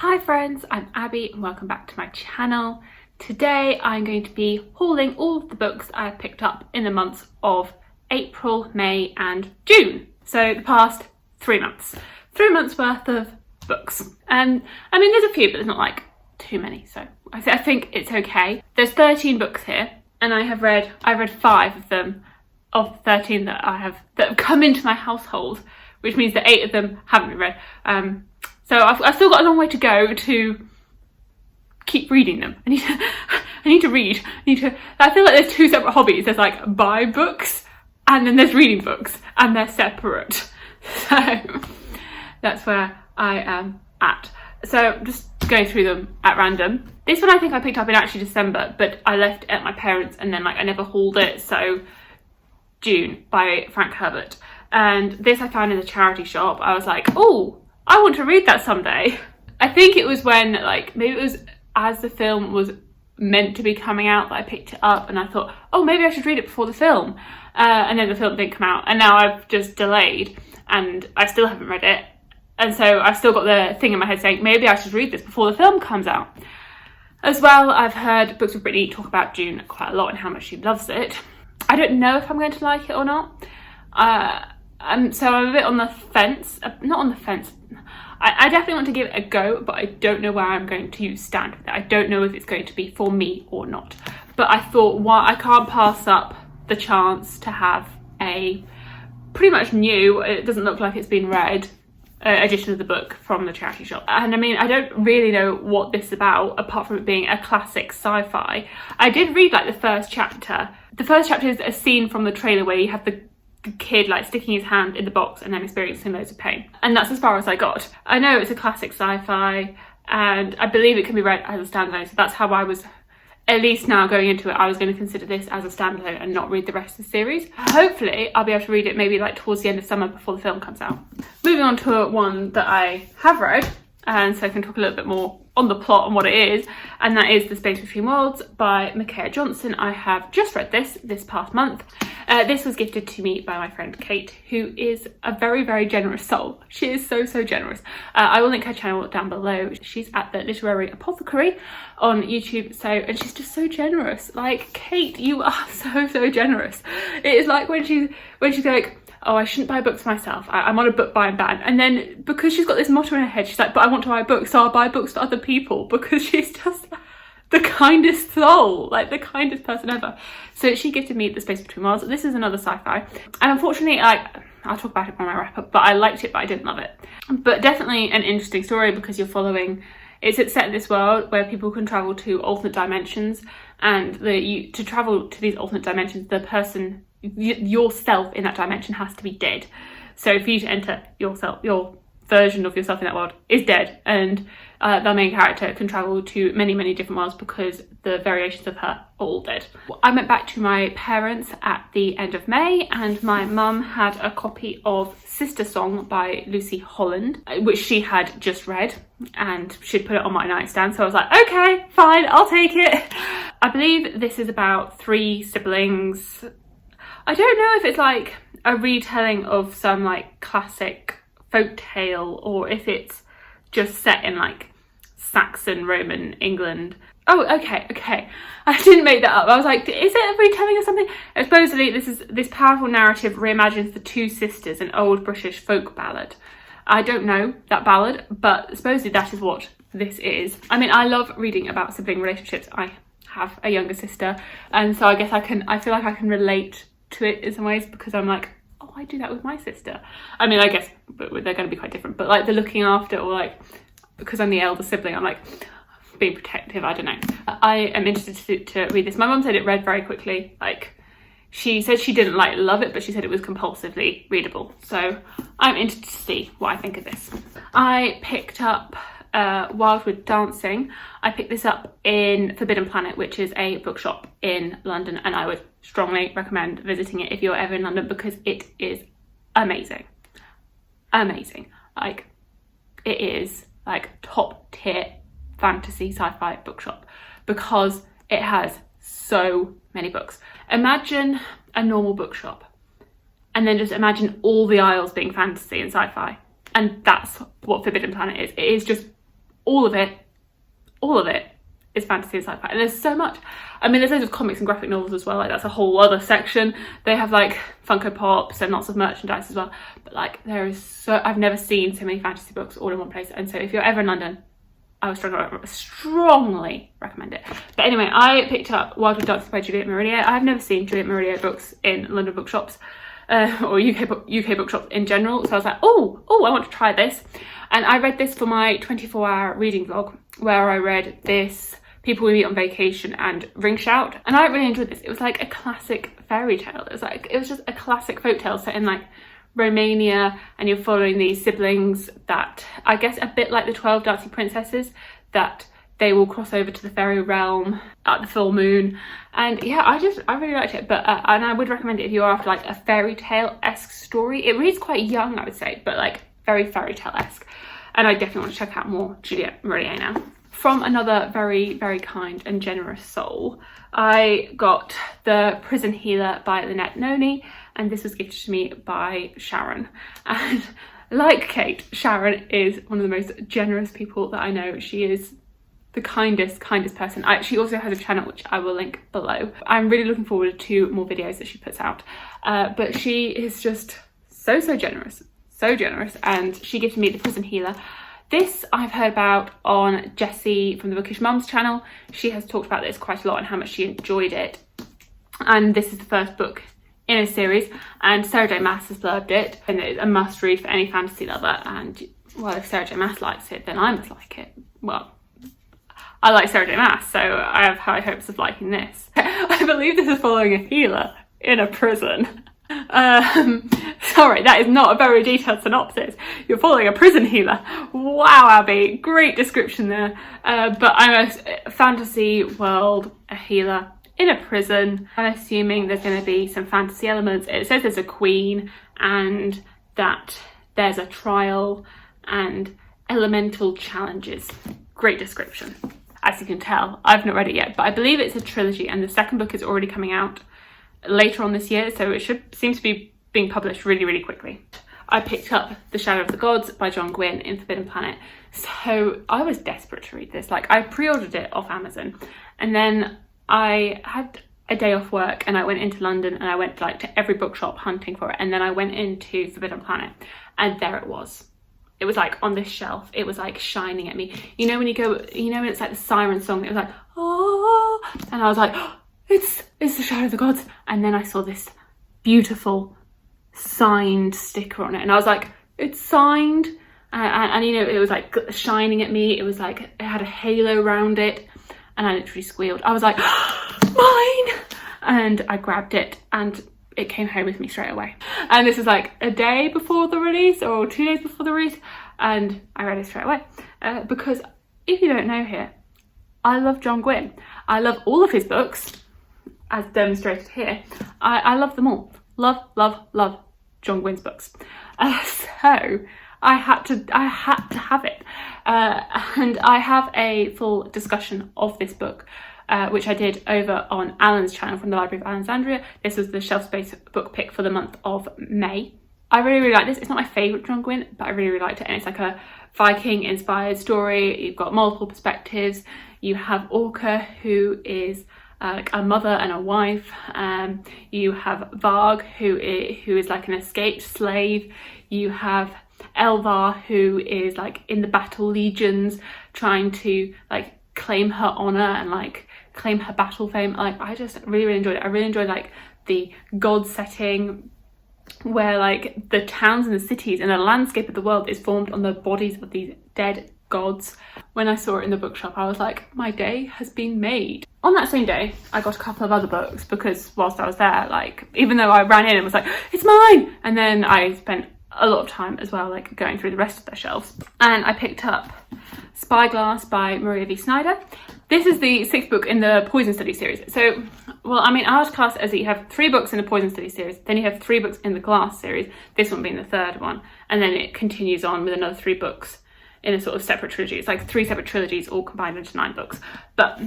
Hi friends, I'm Abby and welcome back to my channel. Today I'm going to be hauling all of the books I picked up in the months of April, May and June. So the past 3 months. 3 months worth of books. And I mean there's a few but there's not like too many, so I think it's okay. There's 13 books here and I've read 5 of them of the 13 that have come into my household, which means that 8 of them haven't been read. So I've still got a long way to go to keep reading them. I need to read. I feel like there's 2 separate hobbies. There's like buy books and then there's reading books and they're separate. So that's where I am at. So just going through them at random. This one I think I picked up in actually December, but I left it at my parents' and then I never hauled it. So June by Frank Herbert. And this I found in the charity shop. I was like, oh, I want to read that someday. I think it was when maybe it was as the film was meant to be coming out that I picked it up and I thought, oh, maybe I should read it before the film. And then the film didn't come out and now I've just delayed and I still haven't read it. And so I've still got the thing in my head saying, maybe I should read this before the film comes out. As well, I've heard Books with Brittany talk about June quite a lot and how much she loves it. I don't know if I'm going to like it or not. So I'm a bit on the fence. Not on the fence. I definitely want to give it a go, but I don't know where I'm going to stand with it. I don't know if it's going to be for me or not. But I thought, I can't pass up the chance to have a pretty much new, it doesn't look like it's been read, edition of the book from the charity shop. And I mean, I don't really know what this is about, apart from it being a classic sci-fi. I did read the first chapter. The first chapter is a scene from the trailer where you have the kid sticking his hand in the box and then experiencing loads of pain, and that's as far as I got. I know it's a classic sci-fi and I believe it can be read as a standalone, so that's how I was, at least now going into it, I was going to consider this as a standalone and not read the rest of the series. Hopefully I'll be able to read it maybe towards the end of summer before the film comes out. Moving on to one that I have read, and so I can talk a little bit more on the plot and what it is, and that is The Space Between Worlds by Micaiah Johnson. I have just read this past month. This was gifted to me by my friend Kate, who is a very, very generous soul. She is so, so generous. I will link her channel down below. She's at the Literary Apothecary on YouTube, and she's just so generous. Kate, you are so, so generous. It is like when she's like, oh, I shouldn't buy books myself. I'm on a book buying ban. And then because she's got this motto in her head, she's like, but I want to buy books, so I'll buy books for other people, because she's just the kindest soul, the kindest person ever. So she gifted me The Space Between Worlds. This is another sci-fi. And unfortunately, I'll talk about it when I wrap up, but I liked it, but I didn't love it. But definitely an interesting story because you're following, it's set in this world where people can travel to alternate dimensions, and to travel to these alternate dimensions, the person, yourself in that dimension has to be dead. So for you to enter yourself, your version of yourself in that world is dead, and the main character can travel to many, many different worlds because the variations of her are all dead. I went back to my parents at the end of May and my mum had a copy of Sister Song by Lucy Holland, which she had just read, and she'd put it on my nightstand, so I was like, okay, fine, I'll take it. I believe this is about 3 siblings. I don't know if it's a retelling of some classic folk tale or if it's just set in Saxon Roman England. Oh, okay. I didn't make that up. I was like, is it a retelling of something? Supposedly this powerful narrative reimagines The Two Sisters, an old British folk ballad. I don't know that ballad, but supposedly that is what this is. I mean, I love reading about sibling relationships. I have a younger sister, and so I guess I feel like I can relate to it in some ways because I'm like, oh, I do that with my sister. I mean, I guess they're going to be quite different, but the looking after, or because I'm the elder sibling, I'm being protective. I don't know. I am interested to read this. My mum said it read very quickly. She said she didn't love it, but she said it was compulsively readable. So I'm interested to see what I think of this. I picked up Wildwood Dancing. I picked this up in Forbidden Planet, which is a bookshop in London, and I would strongly recommend visiting it if you're ever in London because it is amazing. It is top tier fantasy sci-fi bookshop because it has so many books. Imagine a normal bookshop and then just imagine all the aisles being fantasy and sci-fi, and that's what Forbidden Planet is. It is just all of it is fantasy and sci-fi, and there's so much. I mean, there's loads of comics and graphic novels as well, like that's a whole other section. They have like Funko Pops and lots of merchandise as well, but like there is I've never seen so many fantasy books all in one place. And so if you're ever in London, I would strongly recommend it. But anyway, I picked up Wild Wood Dancing by Juliet Marillier. I've never seen Juliet Marillier books in London bookshops, or UK bookshops in general, so I was like, oh, I want to try this. And I read this for my 24-hour reading vlog, where I read this, People We Meet on Vacation, and Ring Shout, and I really enjoyed this. It was like a classic fairy tale. It was just a classic folktale set in like Romania, and you're following these siblings that, I guess a bit like the 12 Dancing Princesses, that they will cross over to the fairy realm at the full moon. And yeah, I really liked it. But and I would recommend it if you're after like a fairy tale-esque story. It reads quite young, I would say, but like very fairy tale-esque. And I definitely want to check out more Juliet Marillier now. From another very, very kind and generous soul, I got The Prison Healer by Lynette Noni, and this was gifted to me by Sharon. And like Kate, Sharon is one of the most generous people that I know. She is the kindest person. She also has a channel which I will link below. I'm really looking forward to more videos that she puts out. But she is just so generous, and she gifted me The Prison Healer. This I've heard about on Jessie from the Bookish Mums channel. She has talked about this quite a lot and how much she enjoyed it. And this is the first book in a series, and Sarah J Maas has blurbed it, and it's a must read for any fantasy lover. And well, if Sarah J Maas likes it, then I must like it. Well, I like Sarah J Maas, so I have high hopes of liking this. I believe this is following a healer in a prison. Sorry, that is not a very detailed synopsis. You're following a prison healer. Wow, Abby, great description there. But I'm a fantasy world, a healer in a prison. I'm assuming there's going to be some fantasy elements. It says there's a queen and that there's a trial and elemental challenges. Great description. As you can tell, I've not read it yet, but I believe it's a trilogy, and the second book is already coming out later on this year, so it seem to be being published really quickly. I picked up The Shadow of the Gods by John Gwynne in Forbidden Planet, so I was desperate to read this. Like, I pre-ordered it off Amazon, and then I had a day off work and I went into London and I went like to every bookshop hunting for it, and then I went into Forbidden Planet and there it was. It was like on this shelf. It was like shining at me. You know when you go, you know when it's like the siren song, it was like, oh, and I was like, oh, it's The Shadow of the Gods. And then I saw this beautiful signed sticker on it, and I was like, it's signed. And you know, it was like shining at me. It was like, it had a halo around it, and I literally squealed. I was like, mine! And I grabbed it, and it came home with me straight away. And this is like a day before the release, or 2 days before the release, and I read it straight away. Because if you don't know here, I love John Gwynne. I love all of his books, as demonstrated here. I love them all. Love John Gwynne's books. So I had to have it. And I have a full discussion of this book, which I did over on Alan's channel from the Library of Alexandria. This was the shelf space book pick for the month of May. I really like this. It's not my favourite John Gwynne, but I really liked it. And it's like a Viking inspired story. You've got multiple perspectives. You have Orca, who is like a mother and a wife. You have Varg, who is like an escaped slave. You have Elvar, who is like in the battle legions, trying to like claim her honor and like claim her battle fame. Like, I just really enjoyed it. I really enjoyed like the god setting, where like the towns and the cities and the landscape of the world is formed on the bodies of these dead gods. When I saw it in the bookshop, I was like, my day has been made. On that same day, I got a couple of other books, because whilst I was there, like, even though I ran in and was like, it's mine, and then I spent a lot of time as well, like going through the rest of their shelves. And I picked up Spyglass by Maria V. Snyder. This is the 6th book in the Poison Study series. So, well, I mean, I was classed as that you have 3 books in the Poison Study series, then you have 3 books in the Glass series, this one being the 3rd one, and then it continues on with another 3 books in a sort of separate trilogy. It's like 3 separate trilogies all combined into 9 books. But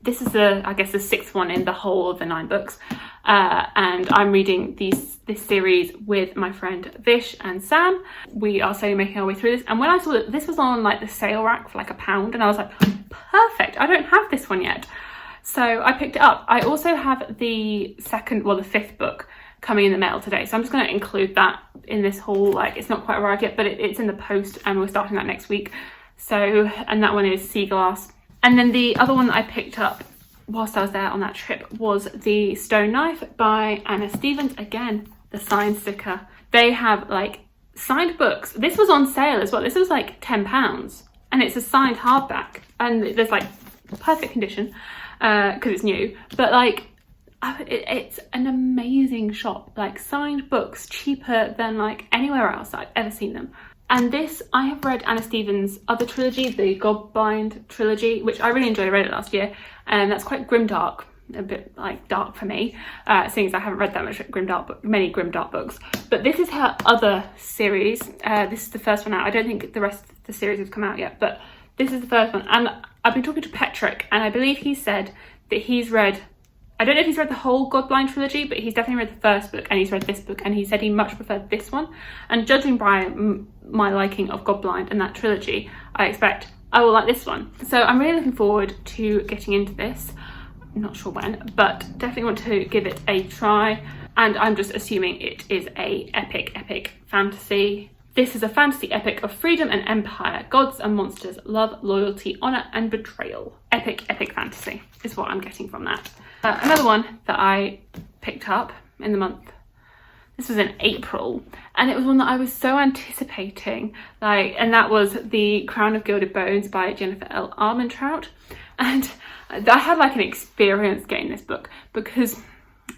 this is I guess the 6th one in the whole of the 9 books. and I'm reading this series with my friend Vish and Sam. We are slowly making our way through this, and when I saw that this was on like the sale rack for like £1, and I was like, perfect, I don't have this one yet. So I picked it up. I also have the fifth book coming in the mail today, so I'm just going to include that in this haul. Like, it's not quite arrived yet, but it's in the post, and we're starting that next week. So, and that one is Sea Glass. And then the other one that I picked up whilst I was there on that trip was the Stone Knife by Anna Stevens. Again, the signed sticker. They have like signed books. This was on sale as well. This was like £10, and it's a signed hardback, and there's like perfect condition because it's new, but like it's an amazing shop. Like, signed books cheaper than like anywhere else I've ever seen them. And this, I have read Anna Stevens' other trilogy, the Godblind trilogy, which I really enjoyed. I read it last year, and that's quite grimdark, a bit like dark for me, seeing as I haven't read that much many grimdark books. But this is her other series. This is the first one out. I don't think the rest of the series has come out yet, but this is the first one. And I've been talking to Patrick, and I believe he said that he's read, I don't know if he's read the whole Godblind trilogy, but he's definitely read the first book, and he's read this book, and he said he much preferred this one. And judging by my liking of Godblind and that trilogy, I expect I will like this one. So I'm really looking forward to getting into this. I'm not sure when, but definitely want to give it a try. And I'm just assuming it is a epic fantasy. This is a fantasy epic of freedom and empire, gods and monsters, love, loyalty, honour and betrayal. Epic fantasy is what I'm getting from that. Another one that I picked up in the month, this was in April, and it was one that I was so anticipating, and that was The Crown of Gilded Bones by Jennifer L. Armentrout. And I had like an experience getting this book because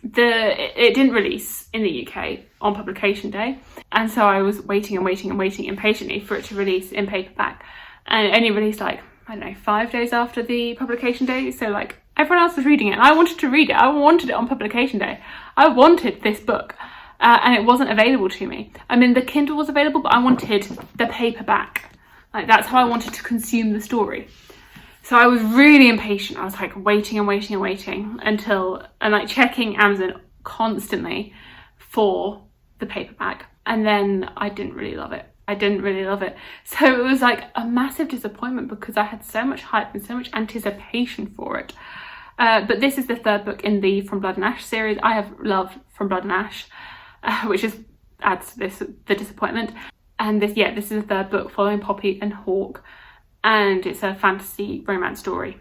it didn't release in the UK on publication day, and so I was waiting impatiently for it to release in paperback, and it only released like, I don't know, 5 days after the publication day. So like, everyone else was reading it, and I wanted to read it. I wanted it on publication day. I wanted this book, and it wasn't available to me. I mean, the Kindle was available, but I wanted the paperback. Like, that's how I wanted to consume the story. So I was really impatient. I was like waiting until, and like checking Amazon constantly for the paperback. And then I didn't really love it. So it was like a massive disappointment because I had so much hype and so much anticipation for it. But this is the third book in the From Blood and Ash series. I have loved From Blood and Ash, which adds to the disappointment. And this is the third book following Poppy and Hawke. And it's a fantasy romance story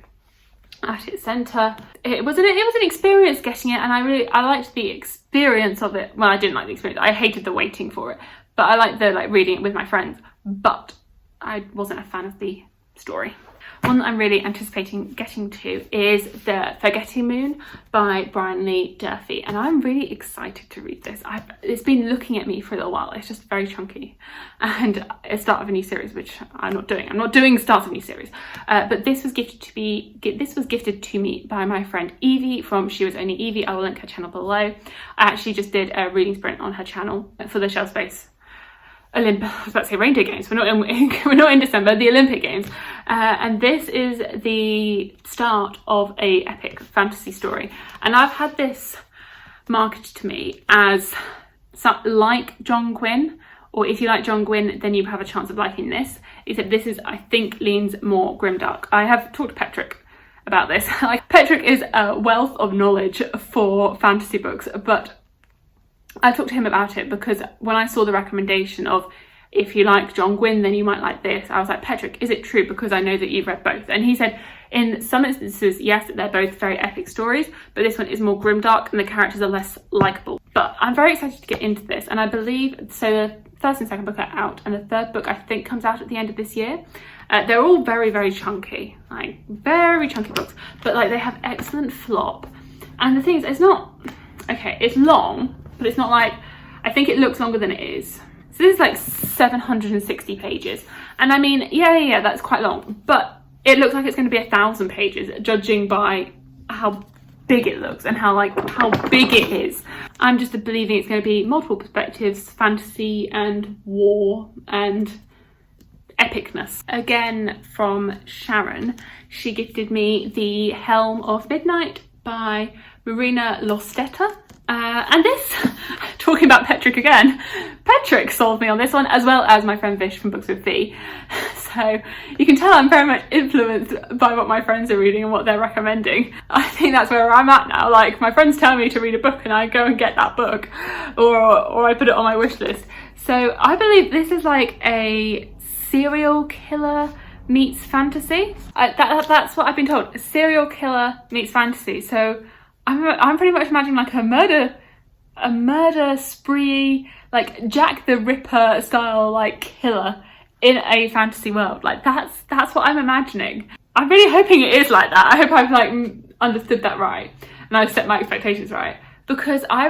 at its centre. It was an experience getting it, and I liked the experience of it. Well, I didn't like the experience. I hated the waiting for it, but I liked the reading it with my friends. But I wasn't a fan of the story. One that I'm really anticipating getting to is The Forgetting Moon by Brian Lee Durfee, and I'm really excited to read this. It's been looking at me for a little while. It's just very chunky, and a start of a new series, which I'm not doing. I'm not doing starts of a new series, but this was gifted to me by my friend Evie from She Was Only Evie. I will link her channel below. I actually just did a reading sprint on her channel for the Shelf Space I was about to say reindeer games. We're not in December. The Olympic Games, and this is the start of a epic fantasy story. And I've had this marketed to me as like John Gwynne, or if you like John Gwynne, then you have a chance of liking this. Except this is, I think, leans more grimdark. I have talked to Patrick about this. Like, Patrick is a wealth of knowledge for fantasy books, but I talked to him about it because when I saw the recommendation of, if you like John Gwynne, then you might like this, I was like, Patrick, is it true? Because I know that you've read both. And he said, in some instances, yes, they're both very epic stories, but this one is more grimdark and the characters are less likeable. But I'm very excited to get into this, and I believe, so the first and second book are out, and the third book I think comes out at the end of this year. They're all very, very chunky, like very chunky books, but like they have excellent flop. And the thing is, it's not, okay, it's long, but it's not like, I think it looks longer than it is. So this is like 760 pages. And I mean, yeah, that's quite long, but it looks like it's going to be 1,000 pages, judging by how big it looks and how big it is. I'm just believing it's going to be multiple perspectives, fantasy and war and epicness. Again, from Sharon, she gifted me the Helm of Midnight by Marina Lostetta. And this, talking about Petrick again, Petrick sold me on this one, as well as my friend Vish from Books with V. So you can tell I'm very much influenced by what my friends are reading and what they're recommending. I think that's where I'm at now. Like, my friends tell me to read a book and I go and get that book, or I put it on my wish list. So I believe this is like a serial killer meets fantasy. That's what I've been told. A serial killer meets fantasy. So I'm pretty much imagining like a murder spree, like Jack the Ripper style, like killer in a fantasy world. Like that's what I'm imagining. I'm really hoping it is like that. I hope I've like understood that right and I've set my expectations right, because I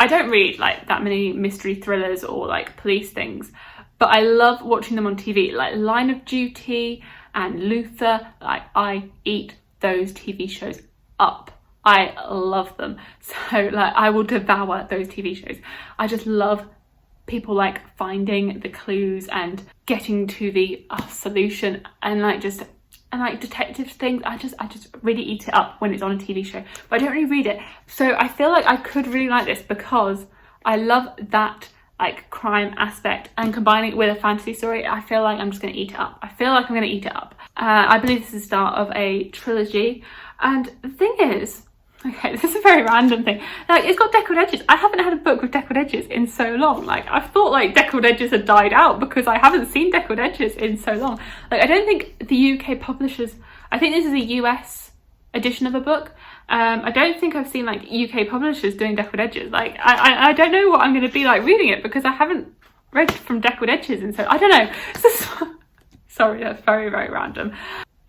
don't read like that many mystery thrillers or like police things, but I love watching them on TV, like Line of Duty and Luther. Like, I eat those TV shows up. I love them. So like I will devour those TV shows. I just love people like finding the clues and getting to the solution, and like detective things. I just really eat it up when it's on a TV show, but I don't really read it. So I feel like I could really like this because I love that like crime aspect, and combining it with a fantasy story, I feel like I'm just going to eat it up. I feel like I'm going to eat it up. I believe this is the start of a trilogy, and the thing is, okay, this is a very random thing. Like, it's got deckled edges. I haven't had a book with deckled edges in so long. Like, I thought like deckled edges had died out because I haven't seen deckled edges in so long. Like, I don't think the UK publishers, I think this is a US edition of a book. I don't think I've seen like UK publishers doing deckled edges. Like, I don't know what I'm going to be like reading it, because I haven't read from deckled edges, and so I don't know. Sorry, that's very, very random.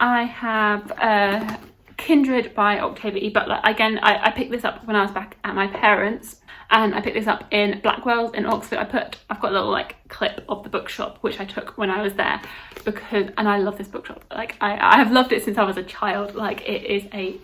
I have Kindred by Octavia E. Butler. Again, I picked this up when I was back at my parents', and I picked this up in Blackwell's in Oxford. I've got a little like clip of the bookshop which I took when I was there, and I love this bookshop. Like, I have loved it since I was a child. Like, it is a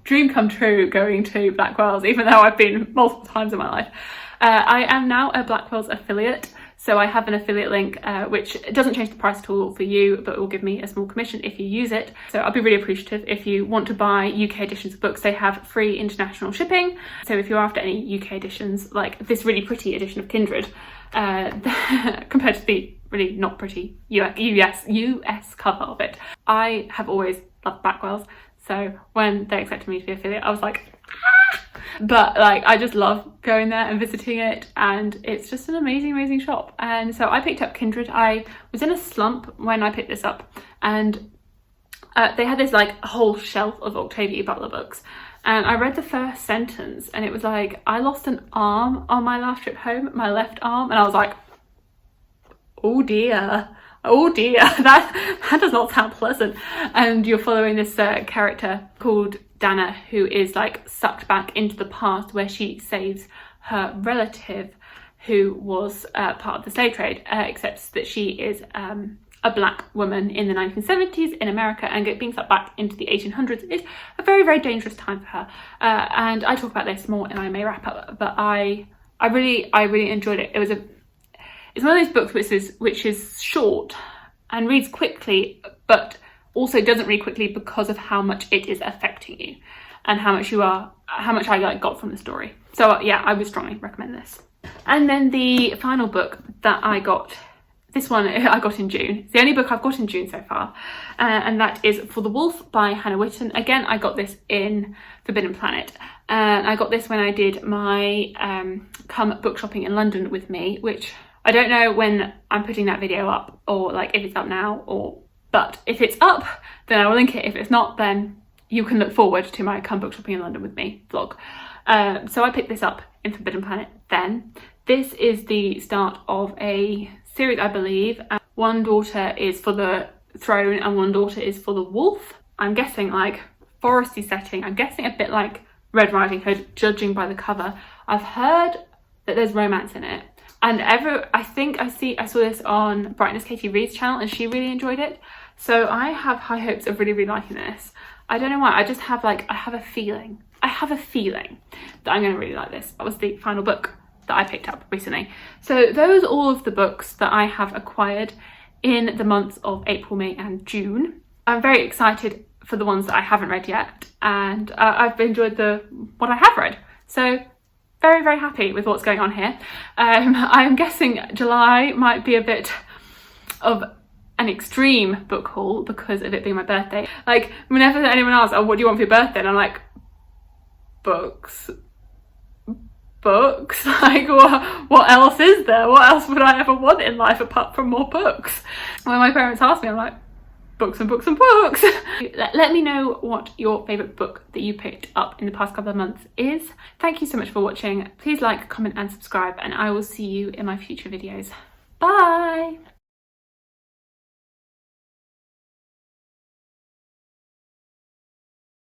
dream come true going to Blackwell's, even though I've been multiple times in my life. I am now a Blackwell's affiliate, so I have an affiliate link which doesn't change the price at all for you, but it will give me a small commission if you use it. So I'll be really appreciative if you want to buy UK editions of books. They have free international shipping, so if you're after any UK editions, like this really pretty edition of Kindred, compared to the really not pretty US cover of it, I have always loved Blackwell's. So when they accepted me to be affiliate, I was like, ah! But like, I just love going there and visiting it, and it's just an amazing, amazing shop. And so I picked up Kindred. I was in a slump when I picked this up, and they had this like whole shelf of Octavia Butler books, and I read the first sentence and it was like, I lost an arm on my last trip home, my left arm, and I was like, oh dear. Oh dear, that does not sound pleasant. And you're following this character called Dana, who is like sucked back into the past, where she saves her relative who was part of the slave trade, except that she is a black woman in the 1970s in America, and being sucked back into the 1800s is a very, very dangerous time for her. And I talk about this more and I may wrap up, but I really enjoyed it. It's one of those books which is short and reads quickly, but also doesn't read quickly because of how much it is affecting you and how much I like got from the story. So yeah, I would strongly recommend this. And then the final book that I got, this one I got in June. It's the only book I've got in June so far, and that is For the Wolf by Hannah Witton. Again, I got this in Forbidden Planet. I got this when I did my Come Book Shopping in London with me, which I don't know when I'm putting that video up, or like if it's up now, but if it's up, then I will link it. If it's not, then you can look forward to my Come Book Shopping in London with me vlog. So I picked this up in Forbidden Planet then. This is the start of a series, I believe. One daughter is for the throne and one daughter is for the wolf. I'm guessing like foresty setting. I'm guessing a bit like Red Riding Hood, judging by the cover. I've heard that there's romance in it. And I saw this on Brightness Katie Reed's channel and she really enjoyed it. So I have high hopes of really, really liking this. I don't know why, I just have I have a feeling that I'm going to really like this. That was the final book that I picked up recently. So those are all of the books that I have acquired in the months of April, May and June. I'm very excited for the ones that I haven't read yet, and I've enjoyed what I have read. So very, very happy with what's going on here. I'm guessing July might be a bit of an extreme book haul because of it being my birthday. Like, whenever anyone asks, oh, what do you want for your birthday? And I'm like, books. Like, what else is there? What else would I ever want in life apart from more books? When my parents ask me, I'm like, books and books and books. Let me know what your favourite book that you picked up in the past couple of months is. Thank you so much for watching. Please like, comment and subscribe, and I will see you in my future videos. Bye!